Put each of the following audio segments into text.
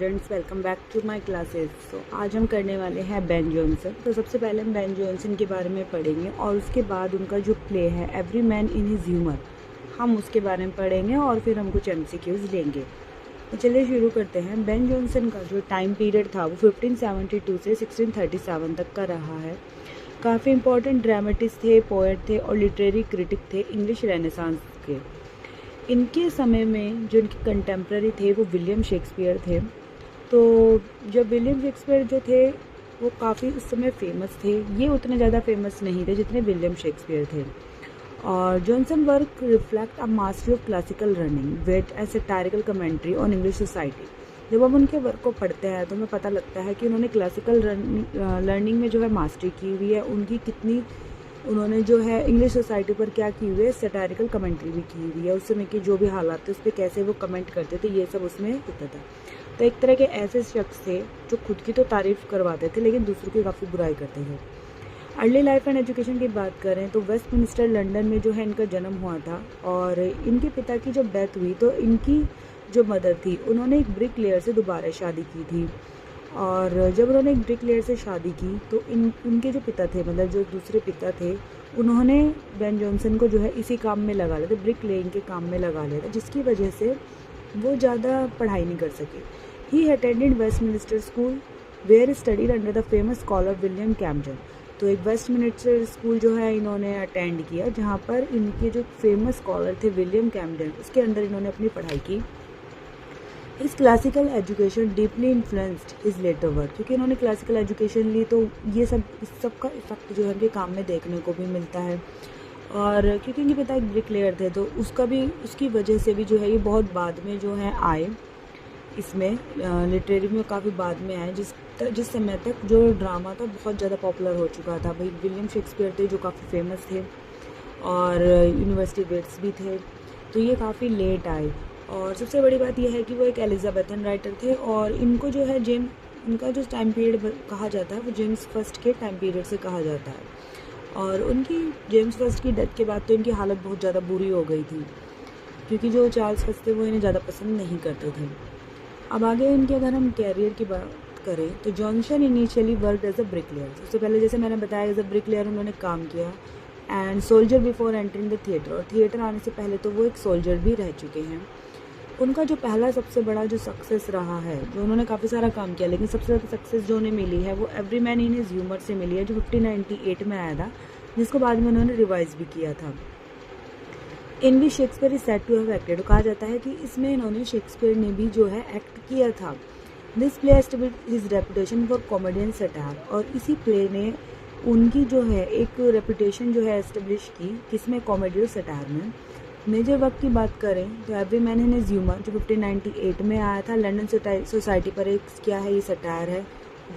Students, welcome back to my classes. आज हम करने वाले हैं बेन जॉनसन। तो सबसे पहले हम बेन जॉनसन के बारे में पढ़ेंगे और उसके बाद उनका जो प्ले है every man in his humour, हम उसके बारे में पढ़ेंगे और फिर हम कुछ MCQs लेंगे। तो चलिए शुरू करते हैं। बेन जॉनसन का जो टाइम पीरियड था वो 1572 से 1637 तक का रहा है। काफ़ी इंपॉर्टेंट ड्रामेटिस्ट थे, पोएट थे और लिटरेरी क्रिटिक थे इंग्लिश रेनेसांस के। इनके समय में जो इनके कंटेम्प्रेरी थे वो विलियम शेक्सपियर थे। तो जब विलियम शेक्सपियर जो थे वो काफ़ी उस समय फेमस थे, ये उतने ज़्यादा फेमस नहीं थे जितने विलियम शेक्सपियर थे। और Jonson work reflect a mastery of classical running wit as satirical commentary on English society. जब हम उनके वर्क को पढ़ते हैं तो हमें पता लगता है कि उन्होंने क्लासिकल लर्निंग में जो है मास्टरी की हुई है, उनकी कितनी उन्होंने जो है इंग्लिश सोसाइटी पर क्या की हुई है, सैटारिकल कमेंट्री भी की हुई है। उस समय की जो भी हालात थे उस पर कैसे वो कमेंट करते थे, ये सब उसमें होता था। तो एक तरह के ऐसे शख्स थे जो खुद की तो तारीफ़ करवाते थे लेकिन दूसरों की काफ़ी बुराई करते थे। अर्ली लाइफ एंड एजुकेशन की बात करें तो वेस्टमिनिस्टर लंदन में जो है इनका जन्म हुआ था। और इनके पिता की जब डेथ हुई तो इनकी जो मदर थी उन्होंने एक ब्रिक लेयर से दोबारा शादी की थी। और जब उन्होंने एक ब्रिक लेयर से शादी की तो उनके जो पिता थे, मतलब जो दूसरे पिता थे, उन्होंने बेन जॉनसन को जो है इसी काम में लगा लिया था, ब्रिक लेइंग के काम में लगा लिया था, जिसकी वजह से वो ज़्यादा पढ़ाई नहीं कर सके। He attended Westminster school where studied under the famous scholar William Camden. तो एक वेस्टमिनिस्टर स्कूल जो है इन्होंने अटेंड किया जहाँ पर इनके जो फेमस स्कॉलर थे विलियम कैम्पडन, उसके अंदर इन्होंने अपनी पढ़ाई की। इस classical education deeply influenced his later work, क्योंकि इन्होंने क्लासिकल एजुकेशन ली तो ये सब इस सब का इफेक्ट जो है इनके काम में देखने को भी मिलता है। और क्योंकि इनके पिता एक ब्रिक लेयर थे तो उसकी वजह से भी जो है ये बहुत बाद में जो है आए, इसमें लिटरेरी में काफ़ी बाद में आए, जिस समय तक जो ड्रामा था बहुत ज़्यादा पॉपुलर हो चुका था। भाई विलियम शेक्सपियर थे जो काफ़ी फेमस थे और यूनिवर्सिटी ग्रेड्स भी थे, तो ये काफ़ी लेट आए। और सबसे बड़ी बात यह है कि वो एक एलिजाबेथन राइटर थे और इनको जो है इनका जो टाइम पीरियड कहा जाता है वो जेम्स फर्स्ट के टाइम पीरियड से कहा जाता है। और उनकी जेम्स फर्स्ट की डेथ के बाद तो इनकी हालत बहुत ज़्यादा बुरी हो गई थी, क्योंकि जो चार्ल्स फर्स्ट थे वो इन्हें ज़्यादा पसंद नहीं करते थे। अब आगे इनके अगर हम कैरियर की बात करें तो Jonson initially worked as a bricklayer. सबसे पहले जैसे मैंने बताया एज अ ब्रिक लेयर उन्होंने काम किया and soldier before entering the theatre, और थिएटर आने से पहले तो वो एक सोल्जर भी रह चुके हैं। उनका जो पहला सबसे बड़ा जो सक्सेस रहा है, जो उन्होंने काफ़ी सारा काम किया लेकिन सबसे ज़्यादा सक्सेस जो उन्हें मिली है वो every man in his humour से मिली है, जो 1598 में आया था, जिसको बाद में उन्होंने रिवाइज भी किया था। In which Shakespeare is said to have acted, कहा जाता है कि इसमें इन्होंने शेक्सपियर ने भी जो है एक्ट किया था। This play established his reputation for comedy and satire, और इसी प्ले ने उनकी जो है एक रेपुटेशन जो है एस्टेब्लिश की, किसमें, कॉमेडी और सटायर में। मेजर वर्क की बात करें तो every man in his humour जो 1598 में आया था, लंदन सोसाइटी पर एक क्या है, ये सटायर है।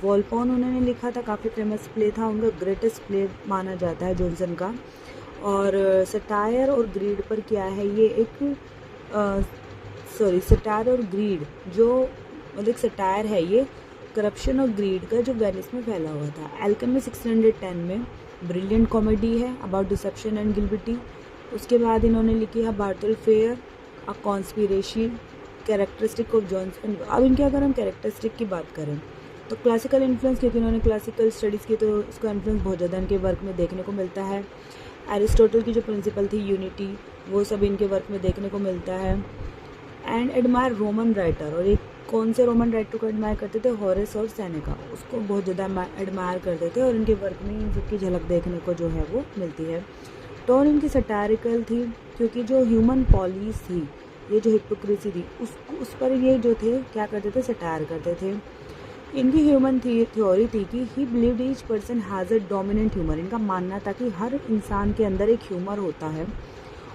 वॉलपॉन उन्होंने लिखा था, काफ़ी फेमस प्ले था, उनका ग्रेटेस्ट प्ले माना जाता है जॉनसन का। और सटायर और ग्रीड पर क्या है, ये एक सटायर और ग्रीड जो मतलब सटायर है, ये करप्शन और ग्रीड का जो वेनिस में फैला हुआ था। एल्केमी 1610 में ब्रिलियंट कॉमेडी है अबाउट डिसेप्शन एंड गिल्बिटी। उसके बाद इन्होंने लिखी है Bartholomew fair, a conspiracy, characteristic of Jonson. अब इनके अगर हम कैरेक्टरिस्टिक की बात करें तो क्लासिकल इन्फ्लुएंस, क्योंकि उन्होंने क्लासिकल स्टडीज़ की तो उसका इन्फ्लुएंस बहुत ज़्यादा इनके वर्क में देखने को मिलता है। एरिस्टोटल की जो प्रिंसिपल थी यूनिटी, वो सब इनके वर्क में देखने को मिलता है। एंड एडमायर रोमन राइटर, और एक कौन से रोमन राइटर को एडमायर करते थे, हॉरेस और सेनेका, उसको बहुत ज़्यादा एडमायर करते थे और इनके वर्क में इन सबकी झलक देखने को जो है वो मिलती है। टोन इनकी सटारिकल थी, क्योंकि जो ह्यूमन पॉलिस थी, ये जो हिपोक्रेसी थी, उस पर ये जो थे क्या करते थे, सटायर करते थे। इनकी ह्यूमन थ्योरी थी कि ही believed each person has a dominant humour. इनका मानना था कि हर इंसान के अंदर एक ह्यूमर होता है,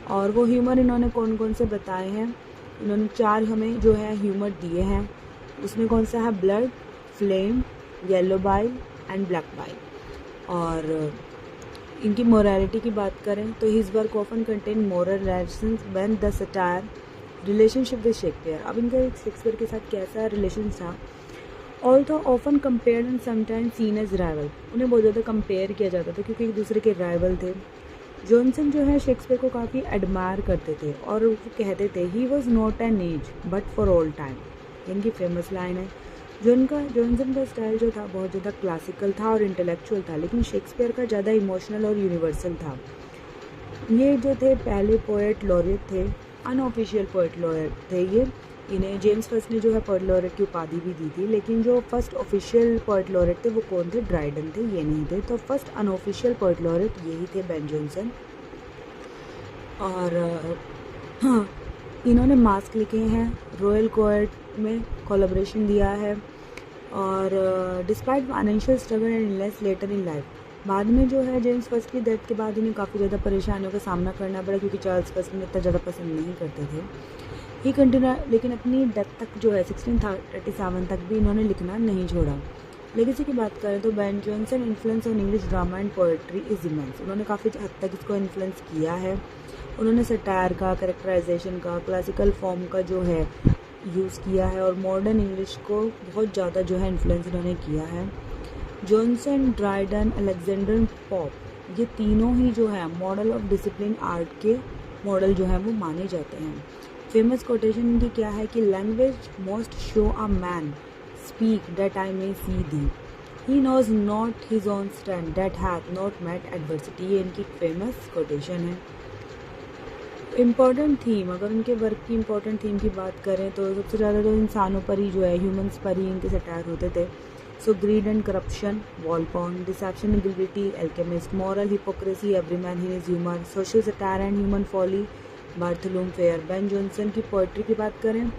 और वो ह्यूमर इन्होंने कौन कौन से बताए हैं, इन्होंने 4 हमें जो है ह्यूमर दिए हैं। उसमें कौन सा है, blood, phlegm, yellow bile and black bile. और इनकी मोरालिटी की बात करें तो his work often contain moral lessons when the satire relationship with Shakespeare. अब इनका एक शेक्सपियर के साथ कैसा रिलेशन था, although often compared and sometimes seen as rival, उन्हें बहुत ज़्यादा कंपेयर किया जाता था क्योंकि एक दूसरे के राइवल थे। जॉनसन जो है शेक्सपियर को काफ़ी एडमायर करते थे और वो कहते थे he was not an age but for all time, है। इनकी फेमस लाइन है, जॉनसन का स्टाइल जो था बहुत ज़्यादा क्लासिकल था और इंटेलेक्चुअल था, लेकिन शेक्सपियर का ज़्यादा इमोशनल और यूनिवर्सल था। ये जो थे पहले पोएट लॉरियट थे, अनऑफिशियल पोएट लॉरियट थे ये। इन्हें जेम्स फर्स्ट ने जो है पोएट लॉरियट की उपाधि भी दी थी, लेकिन जो फर्स्ट ऑफिशियल पोएट लॉरियट थे वो कौन थे? ड्राइडन थे, ये नहीं थे। तो फर्स्ट अनऑफिशियल पोएट लॉरियट यही थे, बेन जॉनसन। और हाँ, इन्होंने मास्क लिखे हैं, रॉयल कोर्ट में कोलैबोरेशन दिया है। और despite financial struggle and illness later in life, बाद में जो है जेम्स फर्स्ट की डेथ के बाद इन्हें काफ़ी ज़्यादा परेशानियों का सामना करना पड़ा, क्योंकि चार्ल्स फर्स्ट इन्हें इतना ज़्यादा पसंद नहीं करते थे। ही कंटिन्यू, लेकिन अपनी डेथ तक जो है 1637 तक भी इन्होंने लिखना नहीं छोड़ा। लेगेसी की बात करें तो Ben Jonson influence on English drama and poetry is immense. उन्होंने काफ़ी हद तक इसको इन्फ्लुएंस किया है। उन्होंने सटायर का, कैरेक्टराइजेशन का, क्लासिकल फॉर्म का जो है यूज़ किया है, और मॉडर्न इंग्लिश को बहुत ज़्यादा जो है इन्फ्लुएंस इन्होंने किया है। जॉनसन, ड्राइडन, अलेक्जेंडर पॉप, ये तीनों ही जो है मॉडल ऑफ डिसिप्लिन आर्ट के मॉडल जो है वो माने जाते हैं। फेमस कोटेशन इनकी क्या है कि language most show a man speak that I may see thee, he knows not his own stand that hath not met adversity, ये इनकी फेमस कोटेशन है। इम्पॉर्टेंट थीम, अगर उनके वर्क की इम्पॉर्टेंट थीम की बात करें तो सबसे ज़्यादा तो इंसानों पर ही जो है, ह्यूमंस पर ही इनके सटायर होते थे। So greed and corruption, Volpone, deception, ability, alchemist, moral hypocrisy, every man in his humour, social satire and human folly, Bartholomew fair. Ben Jonson की पोइट्री की बात करें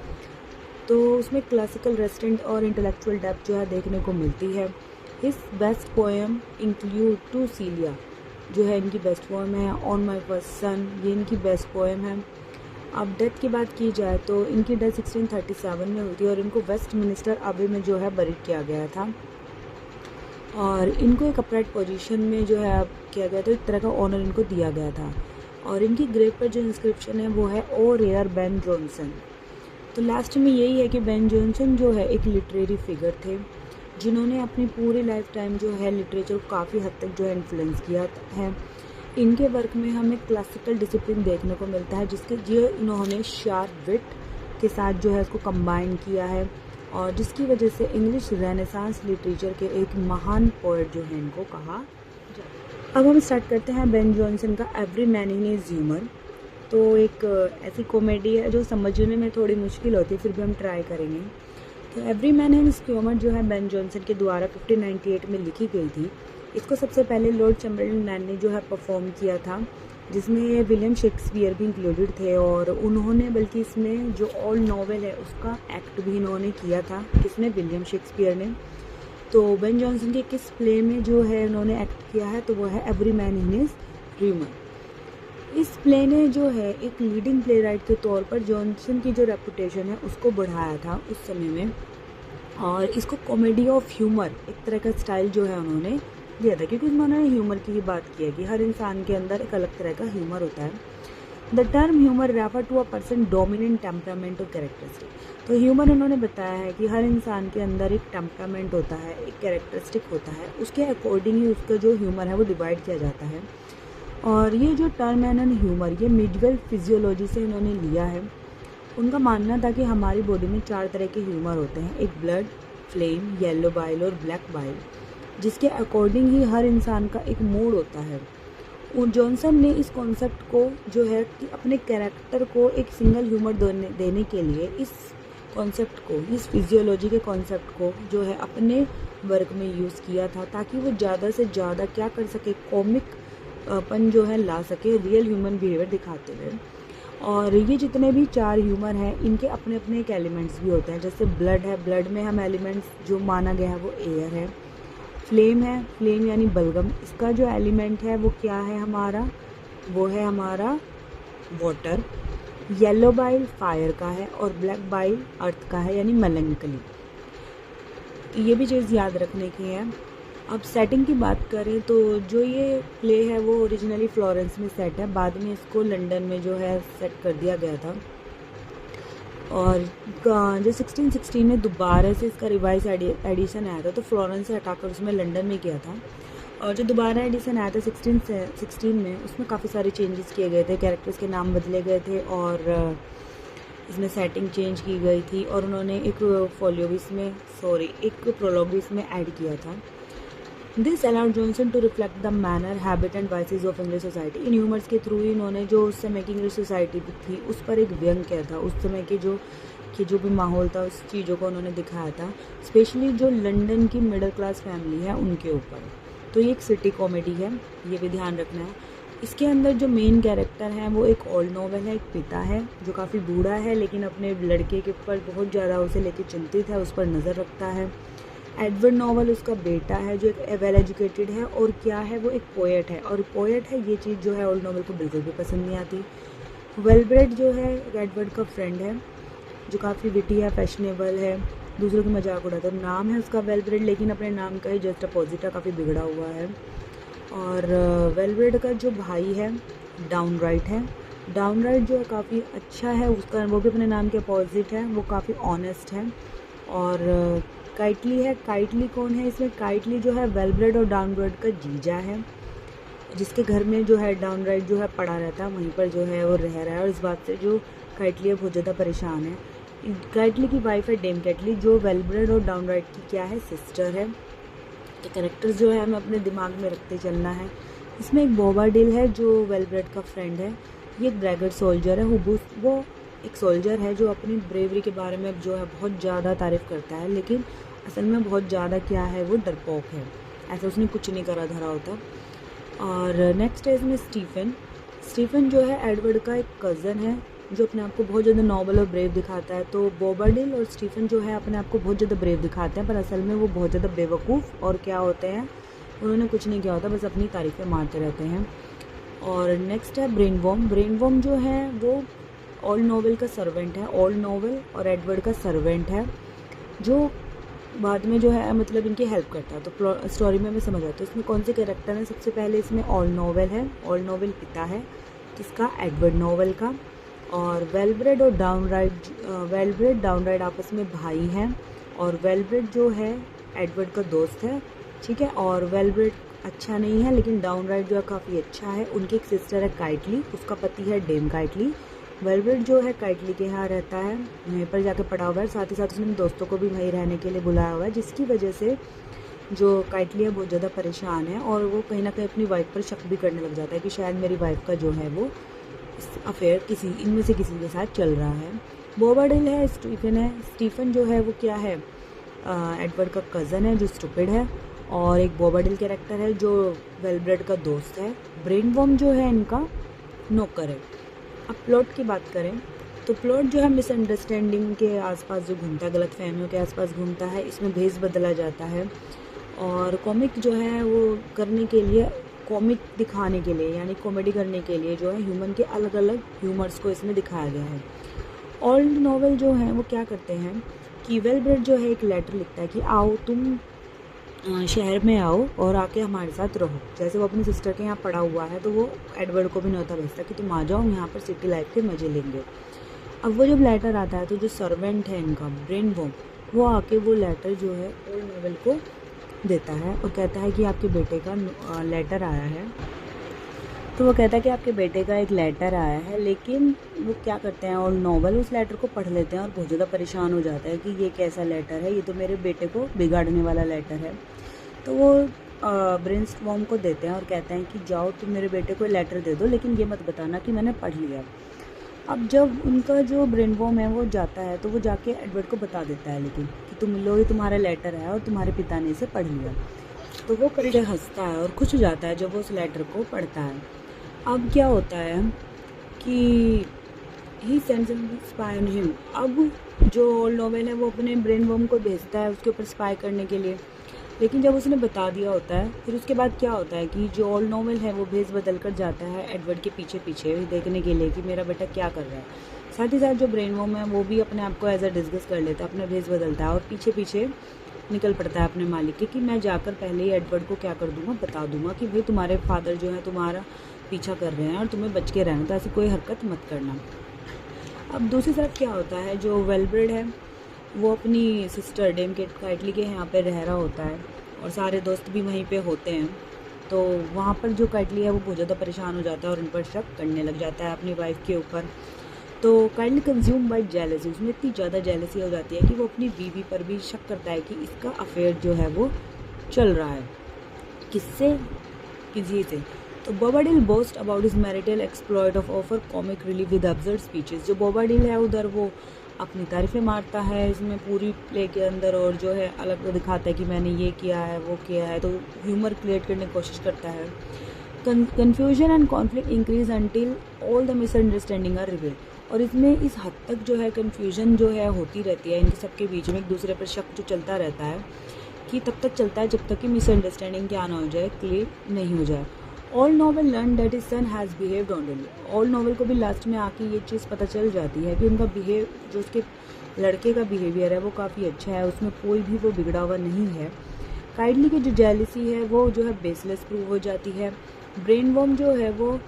तो उसमें क्लासिकल रेस्टेंट और इंटेलेक्चुअल डेप्थ जो है देखने को मिलती है। His best poem include to Celia, जो है इनकी बेस्ट पोएम है। ऑन माई फर्स्ट सन, ये इनकी बेस्ट पोएम है। अब डेथ की बात की जाए तो इनकी डेथ 1637 में हुई थी, और इनको वेस्टमिनिस्टर अबे में जो है बरीड किया गया था, और इनको एक अपराइट पोजीशन में जो है किया गया था, एक तरह का ऑनर इनको दिया गया था। और इनकी ग्रेव पर जो इंस्क्रिप्शन है वो है ओ रेयर बेन जॉनसन। तो लास्ट में यही है कि बेन जॉनसन जो है एक लिटरेरी फिगर थे, जिन्होंने अपनी पूरी लाइफ टाइम जो है लिटरेचर को काफ़ी हद तक जो है इन्फ्लुएंस किया है। इनके वर्क में हमें क्लासिकल डिसिप्लिन देखने को मिलता है, जिसके जो इन्होंने शार्प विट के साथ जो है उसको कंबाइन किया है, और जिसकी वजह से इंग्लिश रेनेसांस लिटरेचर के एक महान पोएट जो है इनको कहा जाता है। अब हम स्टार्ट करते हैं बेन जॉनसन का every man in his humour. तो एक ऐसी कॉमेडी है जो समझने में थोड़ी मुश्किल होती है, फिर भी हम ट्राई करेंगे। तो every man in his humour जो है बेन जॉनसन के द्वारा 1598 में लिखी गई थी। इसको सबसे पहले लॉर्ड चैम्बरलेन ने जो है परफॉर्म किया था, जिसमें विलियम शेक्सपियर भी इंक्लूडेड थे, और उन्होंने बल्कि इसमें जो ओल्ड नॉवेल है उसका एक्ट भी इन्होंने किया था। किसने? विलियम शेक्सपियर ने। तो बेन जॉनसन के किस प्ले में जो है उन्होंने एक्ट किया है? तो वो है every man in his humour. इस प्ले ने जो है एक लीडिंग प्ले राइट के तौर पर जॉनसन की जो रेपुटेशन है उसको बढ़ाया था उस समय में, और इसको कॉमेडी ऑफ ह्यूमर एक तरह का स्टाइल जो है उन्होंने दिया था, क्योंकि उन्होंने ह्यूमर की ही बात की है कि हर इंसान के अंदर एक अलग तरह का ह्यूमर होता है। The term humour refer to a person dominant temperament और कैरेक्टरिस्टिक। तो ह्यूमर उन्होंने बताया है कि हर इंसान के अंदर एक टेम्परामेंट होता है, एक कैरेक्टरिस्टिक होता है, उसके अकॉर्डिंग ही उसका जो ह्यूमर है वो डिवाइड किया जाता है। और ये जो टर्म है ना ह्यूमर, ये मेडिकल फिजियोलॉजी से इन्होंने लिया है। उनका मानना था कि हमारी बॉडी में 4 तरह के ह्यूमर होते हैं, एक ब्लड, फ्लेम, येलो बाइल और ब्लैक बाइल, जिसके अकॉर्डिंग ही हर इंसान का एक मूड होता है। और जॉनसन ने इस कॉन्सेप्ट को जो है कि अपने कैरेक्टर को एक सिंगल ह्यूमर देने के लिए इस कॉन्सेप्ट को, इस फिजियोलॉजी के कॉन्सेप्ट को जो है अपने वर्क में यूज़ किया था, ताकि वो ज़्यादा से ज़्यादा क्या कर सके, कॉमिक पन जो है ला सके रियल ह्यूमन बिहेवियर दिखाते हुए। और ये जितने भी 4 ह्यूमर हैं इनके अपने अपने एक एलिमेंट्स भी होते हैं। जैसे ब्लड है, ब्लड में हम एलिमेंट्स जो माना गया है वो एयर है। फ्लेम है, फ्लेम यानी बलगम, इसका जो एलिमेंट है वो क्या है हमारा, वो है हमारा वाटर। येलो बाइल फायर का है, और ब्लैक बाइल अर्थ का है यानी मेलंकली। ये भी चीज़ याद रखने की है। अब सेटिंग की बात करें तो जो ये प्ले है वो ओरिजिनली फ्लोरेंस में सेट है, बाद में इसको लंदन में जो है सेट कर दिया गया था, और जो 1616 में दोबारा से इसका रिवाइज एडिशन आया था, तो फ्लोरेंस से हटाकर उसमें लंदन में किया था। और जो दोबारा एडिशन आया था 1616 में, उसमें काफ़ी सारे चेंजेस किए गए थे, कैरेक्टर्स के नाम बदले गए थे, और इसमें सेटिंग चेंज की गई थी और उन्होंने एक फोलियो भी इसमें एक प्रोलॉग भी इसमें ऐड किया था। This allowed Jonson to reflect the manner, habit and vices of English society. इन ह्यूमर्स के थ्रू ही इन्होंने जो उस समय की इंग्लिश सोसाइटी थी उस पर एक व्यंग किया था, उस समय के जो भी माहौल था उस चीज़ों को उन्होंने दिखाया था, स्पेशली जो लंदन की मिडिल क्लास फैमिली है उनके ऊपर। तो ये एक सिटी कॉमेडी है, ये भी ध्यान रखना है। इसके अंदर जो मेन कैरेक्टर है वो एक ओल्ड नॉवेल है, एक पिता है जो काफ़ी बूढ़ा है लेकिन अपने लड़के के ऊपर बहुत ज़्यादा उसे लेकर चिंतित है, उस पर नज़र रखता है। एडवर्ड नॉवेल उसका बेटा है जो एक वेल एजुकेटेड है और क्या है वो एक पोएट है, और पोएट है ये चीज़ जो है ओल्ड नॉवेल को बिल्कुल भी पसंद नहीं आती। वेलब्रेड जो है एडवर्ड का फ्रेंड है जो काफ़ी विटी है, फैशनेबल है, दूसरों की मजाक उड़ाता है। नाम है उसका वेलब्रेड लेकिन अपने नाम का ही जस्ट अपोजिट है, काफ़ी बिगड़ा हुआ है। और वेलब्रेड का जो भाई है डाउनराइट है, डाउनराइट जो है काफ़ी अच्छा है, उसका वो भी अपने नाम के अपोजिट है, वो काफ़ी ऑनेस्ट है। और काइटली है, काइटली कौन है इसमें? काइटली जो है वेलब्रेड और डाउनराइट का जीजा है, जिसके घर में जो है डाउनराइट जो है पड़ा रहता है, वहीं पर जो है वो रह रहा है। और इस बात से जो काइटली है बहुत ज़्यादा परेशान है। काइटली की वाइफ है डेम कैटली जो वेलब्रेड और डाउनराइट की क्या है, सिस्टर है। तो कैरेक्टर्स जो है हमें अपने दिमाग में रखते चलना है। इसमें एक बोबाडिल है जो वेलब्रेड का फ्रेंड है, ये एक ब्रैगर्ड सोल्जर है, वो एक सोल्जर है जो अपनी ब्रेवरी के बारे में जो है बहुत ज़्यादा तारीफ़ करता है, लेकिन असल में बहुत ज़्यादा क्या है वो डरपोक है, ऐसा उसने कुछ नहीं करा धरा होता। और नेक्स्ट है इसमें स्टीफन। स्टीफन जो है एडवर्ड का एक कज़न है जो अपने आप को बहुत ज़्यादा नॉबल और ब्रेव दिखाता है। तो बोबाडिल और स्टीफन जो है अपने आप को बहुत ज़्यादा ब्रेव दिखाते हैं, पर असल में वो बहुत ज़्यादा बेवकूफ़ और क्या होते हैं, उन्होंने कुछ नहीं किया होता, बस अपनी तारीफ़ें मारते रहते हैं। और नेक्स्ट है ब्रेनवॉर्म। ब्रेनवॉर्म जो है वो ओल्ड नॉवेल का सर्वेंट है, ओल्ड नॉवेल और एडवर्ड का सर्वेंट है जो बाद में जो है मतलब इनकी हेल्प करता है। तो स्टोरी में समझ आता है इसमें कौन से कैरेक्टर हैं। सबसे पहले इसमें ओल्ड नॉवेल है, ओल्ड नॉवेल पिता है किसका, एडवर्ड नॉवेल का। और वेलब्रेड और डाउनराइट आपस में भाई हैं, और वेलब्रेड जो है एडवर्ड का दोस्त है, ठीक है। और वेलब्रेड अच्छा नहीं है लेकिन डाउनराइट जो है काफ़ी अच्छा है। उनकी एक सिस्टर है काइटली, उसका पति है डेम काइटली। वेलब्रेड जो है काइटली के यहाँ रहता है, वहीं पर जाके पड़ा हुआ है, साथ ही साथ उसने दोस्तों को भी वहीं रहने के लिए बुलाया हुआ है, जिसकी वजह से जो काइटली है बहुत ज़्यादा परेशान है और वो कहीं ना कहीं अपनी वाइफ पर शक भी करने लग जाता है कि शायद मेरी वाइफ का जो है वो अफेयर इनमें से किसी के साथ चल रहा है। बोबाडिल है, स्टीफन है। स्टीफन जो है वो क्या है, एडवर्ड का कज़न है जो स्टूपिड है, और एक बोबाडिल कैरेक्टर है जो वेलब्रेड का दोस्त है। ब्रेनवॉर्म जो है इनका नौकर है। अब प्लॉट की बात करें तो प्लॉट जो है मिसअंडरस्टैंडिंग के आसपास जो घूमता है, गलत फहमियों के आसपास घूमता है। इसमें भेस बदला जाता है और कॉमिक जो है वो करने के लिए, कॉमिक दिखाने के लिए यानी कॉमेडी करने के लिए जो है ह्यूमन के अलग अलग ह्यूमर्स को इसमें दिखाया गया है। ओल्ड नॉवेल जो है वो क्या करते हैं कि वेलब्रेड जो है एक लेटर लिखता है कि आओ तुम शहर में आओ और आके हमारे साथ रहो। जैसे वो अपनी सिस्टर के यहाँ पड़ा हुआ है तो वो एडवर्ड को भी न्योता भेजता कि तुम आ जाओ, यहाँ पर सिटी लाइफ के मज़े लेंगे। अब वो जब लेटर आता है तो जो सर्वेंट है इनका ब्रेनवॉर्म, वो आके वो लेटर जो है ओल्ड नॉवेल को देता है और कहता है कि आपके बेटे का लेटर आया है। तो वो कहता है कि आपके बेटे का एक लेटर आया है, लेकिन वो क्या करते हैं ओल्ड नॉवेल उस लेटर को पढ़ लेते हैं और बहुत ज़्यादा परेशान हो जाता है कि ये कैसा लेटर है, ये तो मेरे बेटे को बिगाड़ने वाला लेटर है। तो वो ब्रेनवॉर्म को देते हैं और कहते हैं कि जाओ तुम मेरे बेटे को लेटर दे दो, लेकिन ये मत बताना कि मैंने पढ़ लिया। अब जब उनका जो ब्रेनवॉर्म है वो जाता है तो वो जाके एडवर्ड को बता देता है लेकिन कि तुम लो, ये तुम्हारा लेटर है और तुम्हारे पिता ने इसे पढ़ लिया। तो वो करके हंसता है और खुश हो जाता है जब वो उस लेटर को पढ़ता है। अब क्या होता है कि he sends spy on him. अब जो ओल्ड नॉवेल है वो अपने ब्रेनवॉर्म को भेजता है उसके ऊपर स्पाई करने के लिए, लेकिन जब उसने बता दिया होता है फिर उसके बाद क्या होता है कि जो ओल्ड नॉवेल है वो भेस बदल कर जाता है एडवर्ड के पीछे पीछे देखने के लिए कि मेरा बेटा क्या कर रहा है। साथ ही साथ जो ब्रेनवॉर्म है वो भी अपने आप को एज अ डिस्कस कर लेता है, अपना भेस बदलता है और पीछे पीछे निकल पड़ता है अपने मालिक के कि मैं जाकर पहले ही एडवर्ड को क्या कर दूंगा, बता दूंगा कि भाई तुम्हारे फादर जो है तुम्हारा पीछा कर रहे हैं और तुम्हें बच के रहना, तो ऐसी कोई हरकत मत करना। अब दूसरी तरफ क्या होता है, जो वेलब्रेड है वो अपनी सिस्टर डेम काइटली के यहाँ पे रह रहा होता है और सारे दोस्त भी वहीं पे होते हैं। तो वहाँ पर जो काइटली है वो बहुत ज़्यादा परेशान हो जाता है और उन पर शक करने लग जाता है अपनी वाइफ के ऊपर। तो काइंडली कंज्यूम बाय जेलसी, उसमें इतनी ज़्यादा जेलसी हो जाती है कि वो अपनी बीवी पर भी शक करता है कि इसका अफेयर जो है वो चल रहा है। किससे? किसी से। तो Bobadil boast about his marital exploit of offer comic relief with absurd speeches. जो बोबाडिल है उधर वो अपनी तारीफ़ें मारता है इसमें पूरी प्ले के अंदर, और जो है अलग तो दिखाता है कि मैंने ये किया है वो किया है, तो ह्यूमर क्रिएट करने की कोशिश करता है। Confusion and conflict increase until all the misunderstanding are revealed. और इसमें इस हद तक जो है कन्फ्यूजन जो है होती रहती है इनके सबके बीच में, एक दूसरे पर शक जो चलता रहता है कि तब तक चलता है जब तक कि मिसअंडरस्टैंडिंग क्या ना हो जाए, क्लियर नहीं हो जाए। Old Knowell learn that his son has behaved honourably. Old Knowell को भी लास्ट में आके ये चीज़ पता चल जाती है कि उनका जो उसके लड़के का बिहेवियर है वो काफ़ी अच्छा है, उसमें कोई भी वो बिगड़ा हुआ नहीं है। काइंडली की जो जेलसी है वो जो है बेसलेस प्रूव हो जाती है। ब्रेन वॉर्म जो है वो,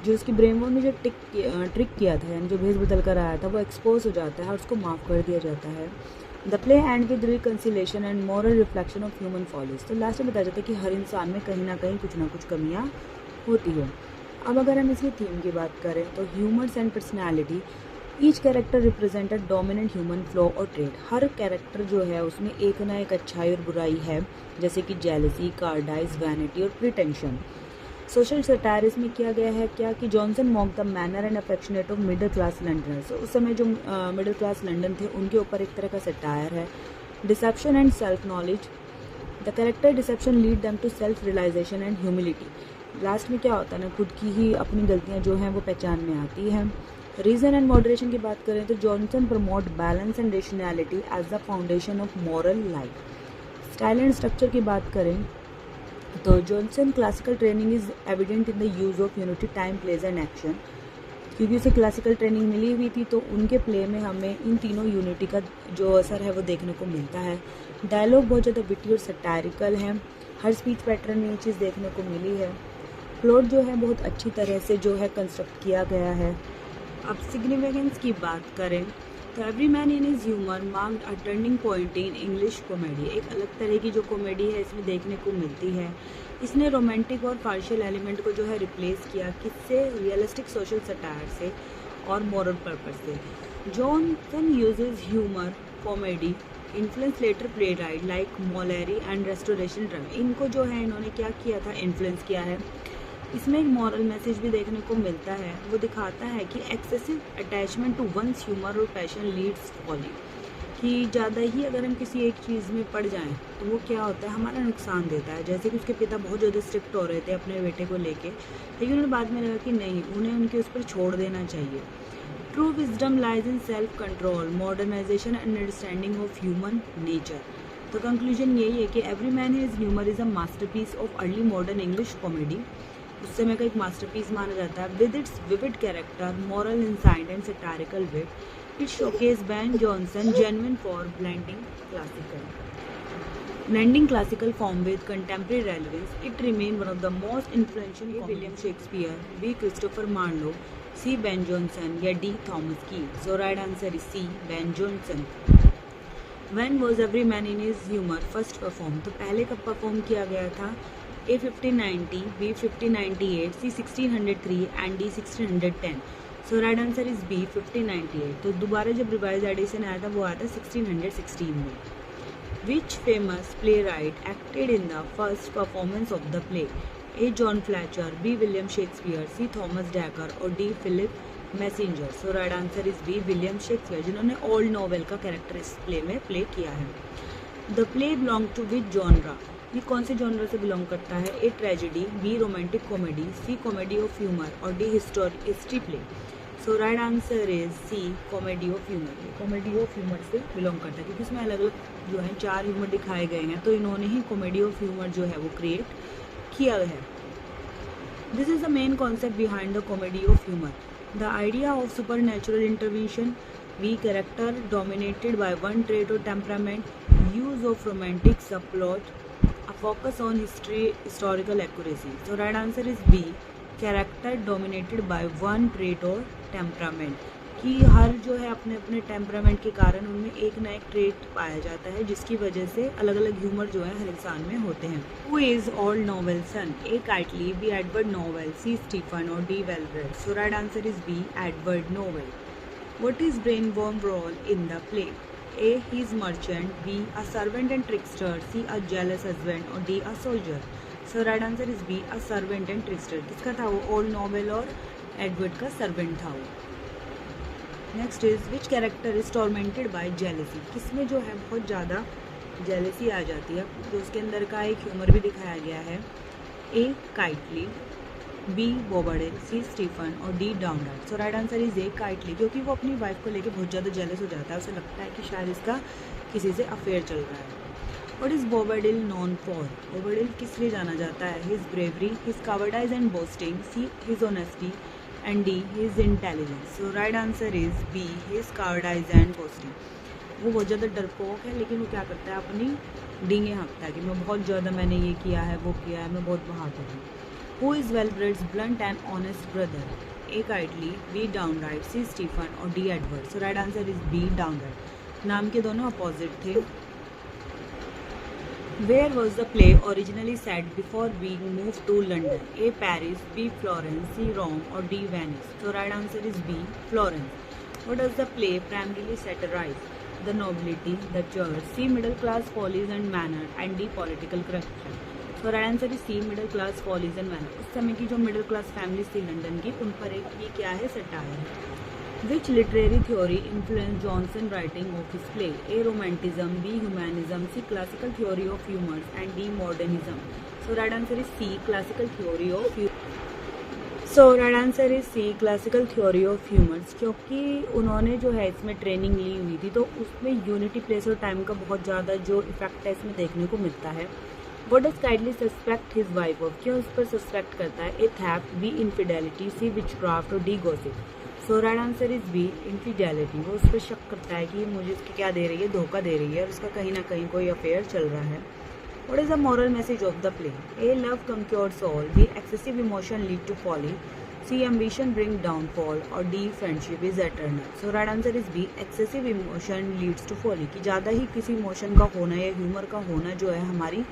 जो उसकी ब्रेन वॉर्म ने जो ट्रिक किया था, यानी जो भेज बदल कर आया था, वो एक्सपोज हो जाता है और उसको माफ़ कर दिया जाता है। The play and with reconciliation and moral reflection of human follies. तो लास्ट में बताया जाता है कि हर इंसान में कहीं ना कुछ कमियाँ होती है। अब अगर हम इसकी थीम की बात करें तो humours and personality, each character represent a dominant human flaw और ट्रेड। हर कैरेक्टर जो है उसमें एक ना एक अच्छाई और बुराई है, जैसे कि जेलसी, कार्डाइज, वैनिटी और प्रिटेंशन। सोशल सटायर में किया गया है क्या कि Jonson mock the manner and affectionate of middle class Londoners. उस समय जो मिडिल क्लास लंदन थे उनके ऊपर एक तरह का सटायर है। Deception and self knowledge, the character deception lead them to self realisation and humility. Last में क्या होता है ना, खुद की ही अपनी गलतियाँ जो हैं वो पहचान में आती हैं। रीज़न एंड मॉडरेशन की बात करें तो Jonson promote balance and rationality as the foundation of moral life. Style and structure की बात करें तो Jonson classical training is evident in the use of unity, time, place and action. क्योंकि उसे क्लासिकल ट्रेनिंग मिली हुई थी तो उनके प्ले में हमें इन तीनों यूनिटी का जो असर है वो देखने को मिलता है। डायलॉग बहुत ज़्यादा विटी और सटारिकल है, हर स्पीच पैटर्न में ये चीज़ देखने को मिली है। प्लॉट जो है बहुत अच्छी तरह से जो है कंस्ट्रक्ट किया गया है। अब सिग्निफिकेंस की बात करें तो every man in his humour marked a turning point in English comedy. एक अलग तरह की जो कॉमेडी है इसमें देखने को मिलती है। इसने रोमांटिक और पार्शियल एलिमेंट को जो है रिप्लेस किया, किससे? रियलिस्टिक सोशल सटायर से और मॉरल पर्पस से। Jonson uses humour comedy influence later playwright like Molière and restoration drama. इनको जो है इन्होंने क्या किया था, इन्फ्लुएंस किया है। इसमें एक मॉरल मैसेज भी देखने को मिलता है, वो दिखाता है कि excessive attachment to one's humour और पैशन लीड्स फॉली। कि ज़्यादा ही अगर हम किसी एक चीज़ में पड़ जाएं तो वो क्या होता है, हमारा नुकसान देता है। जैसे कि उसके पिता बहुत ज़्यादा स्ट्रिक्ट हो रहे थे अपने बेटे को लेके, लेकिन उन्हें बाद में लगा कि नहीं, उन्हें उनके उस पर छोड़ देना चाहिए। True wisdom lies in self control, modernisation and understanding of human nature. तो कंक्लूजन यही है कि every man his humour is a masterpiece of early modern English comedy. उस समय का एक मास्टरपीस माना जाता है। With its vivid character, moral insight and satirical wit, it showcase Ben Jonson genuine for blending classical form with contemporary relevance. It remains one of the most influential. William Shakespeare, B. Christopher Marlowe, C. Ben Jonson या D. Thomas Keats. So right answer is C. Ben Jonson. When was Every Man in His Humor first performed? तो पहले कब perform किया गया था? A 1590, B 1598, C 1603 and D 1610. So right answer is B 1598। तो दोबारा जब रिवाइज एडिशन आया था वो आया था 1616 में। Which famous playwright acted in the first performance of the play? A. John Fletcher, B. William Shakespeare, C. Thomas Dekker और D. Philip Massinger. So right answer is B. William Shakespeare, जिन्होंने old Knowell का character इस play में play किया है। The play belong to which genre? ये कौन से जॉनर से बिलोंग करता है? A. Tragedy, B. Romantic comedy, C. Comedy of humour और D. History play. So right answer is C. Comedy of humour. Comedy of humour से belong करता है क्योंकि इसमें अलग अलग जो है 4 ह्यूमर दिखाए गए हैं, तो इन्होंने ही कॉमेडी ऑफ ह्यूमर जो है वो क्रिएट किया है। This is the main concept behind the comedy of humour. The idea of supernatural intervention, we character dominated by one trait और temperament, use of romantic subplot, a focus on historical accuracy. So right answer is B. Character dominated by one trait or temperament. कि हर जो है अपने अपने temperament के कारण उनमें एक ना एक ट्रेट पाया जाता है जिसकी वजह से अलग अलग ह्यूमर जो है हर इंसान में होते हैं। Who is old Knowell son? A. Kitely, B. Edward Knowell, C. Stephen और D. Wellbred. So right answer is B. Edward Knowell. What is brainworm role in the play? A. He is merchant. B. A servant and trickster. C. A jealous husband. or D. A soldier. So right answer is B. A servant and trickster. किसका था वो? Old Knowell और Edward का servant था वो. Next is which character is tormented by jealousy. किसमें जो है बहुत ज़्यादा जेलेसी आ जाती है, तो उसके अंदर का एक ह्यूमर भी दिखाया गया है. A. Kitely. B. Bobadil. C. Stephen. और D. Downright. So right answer is A. Kitely, क्योंकि वो अपनी वाइफ को लेकर बहुत ज़्यादा जेलस हो जाता है. उसे लगता है कि शायद इसका किसी से अफेयर चल रहा है. What is Bobadil known for? Bobadil किस लिए जाना जाता है? His bravery, his cowardice and boasting, C. his honesty, and D. his intelligence. So right answer is B. his cowardice and boasting. वो बहुत ज़्यादा डरपोक है, लेकिन वो क्या करता है, अपनी डींगे हाँकता है कि मैं बहुत ज़्यादा, मैंने ये किया है, वो किया है, मैं बहुत बहादुर हूँ. Who is Well-bred's blunt and honest brother? A. Kiteley, B. Downright, C. Stephen और D. Edward. So right answer is B. Downright. नाम के दोनों अपोजिट थे. Where was the play originally set before being moved to London? A. Paris, B. Florence, C. Rome, or D. Venice. So right answer is B. Florence. What does the play primarily satirize? The nobility, the church, C. middle class follies and manner, and D. political corruption. So right answer is C. middle class follies and manner. उस समय की जो middle class families थी London की, उन पर एक ये क्या है, सटायर है. Which literary theory influenced Johnson writing of his play? A. Romanticism, B. Humanism, C. Classical theory of humor, and D. Modernism. So right answer is C. Classical theory of humor. So right answer is C. Classical theory of humor. क्योंकि उन्होंने जो है इसमें training ली हुई थी, तो उसमें unity place और टाइम का बहुत ज़्यादा जो इफेक्ट है इसमें देखने को मिलता है. What does Kiteley suspect his wife of? क्यों उस पर सस्पेक्ट करता है? A. theft, B. infidelity, C. witchcraft और D. gossip. So right answer is B. Infidelity. वो उस पर शक करता है कि मुझे उसकी क्या दे रही है, धोखा दे रही है, और उसका कहीं ना कहीं कोई अफेयर चल रहा है. What is the moral message of the play? A. Love conquers all. B. Excessive emotion lead to folly. C. Ambition bring downfall. और D. Friendship is eternal. So right answer is B. Excessive emotion leads to folly. कि ज़्यादा ही किसी emotion का होना या humour का होना जो है हमारी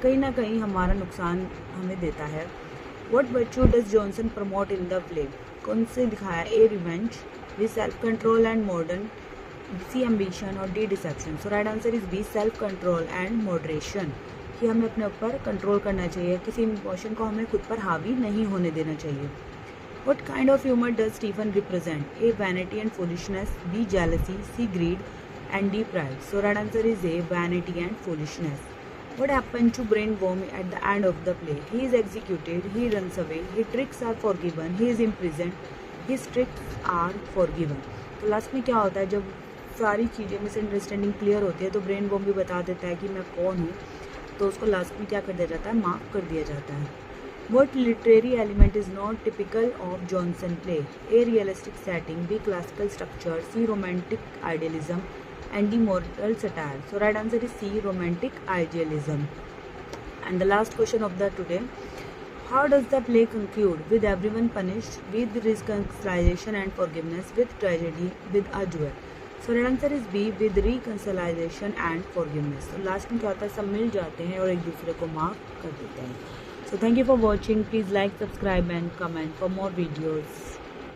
कहीं ना कहीं हमारा नुकसान हमें देता है. What virtue does Johnson promote in the play? कौन से दिखाया? A. Revenge, B. Self control and modern, C. Ambition और D. Deception. So right answer is B. Self control and moderation. कि हमें अपने ऊपर कंट्रोल करना चाहिए, किसी इमोशन को हमें खुद पर हावी नहीं होने देना चाहिए. What kind of humor does Stephen represent? A. Vanity and foolishness, B. Jealousy, C. Greed, and D. Pride. So right answer is A. Vanity and foolishness. What happened to Brainworm at the end of the play? He is executed, he runs away, his tricks are forgiven, he is imprisoned, his tricks are forgiven. तो last में क्या होता है, जब सारी चीज़ें misunderstanding clear होती है तो ब्रेनवॉर्म भी बता देता है कि मैं कौन हूँ, तो उसको लास्ट में क्या कर दिया जाता है, माफ़ कर दिया जाता है. What literary element is not typical of Johnson play? A. Realistic setting, B. Classical structure, C. Romantic idealism, and the moral satire. So right answer is C. Romantic idealism. And the last question of the today, how does the play conclude? With everyone punished, with reconciliation and forgiveness, with tragedy, with a duel. So right answer is B. with reconciliation and forgiveness. So last में क्या होता है, सब मिल जाते हैं और एक दूसरे को माफ कर देते हैं. So thank you for watching. Please like, subscribe and comment for more videos.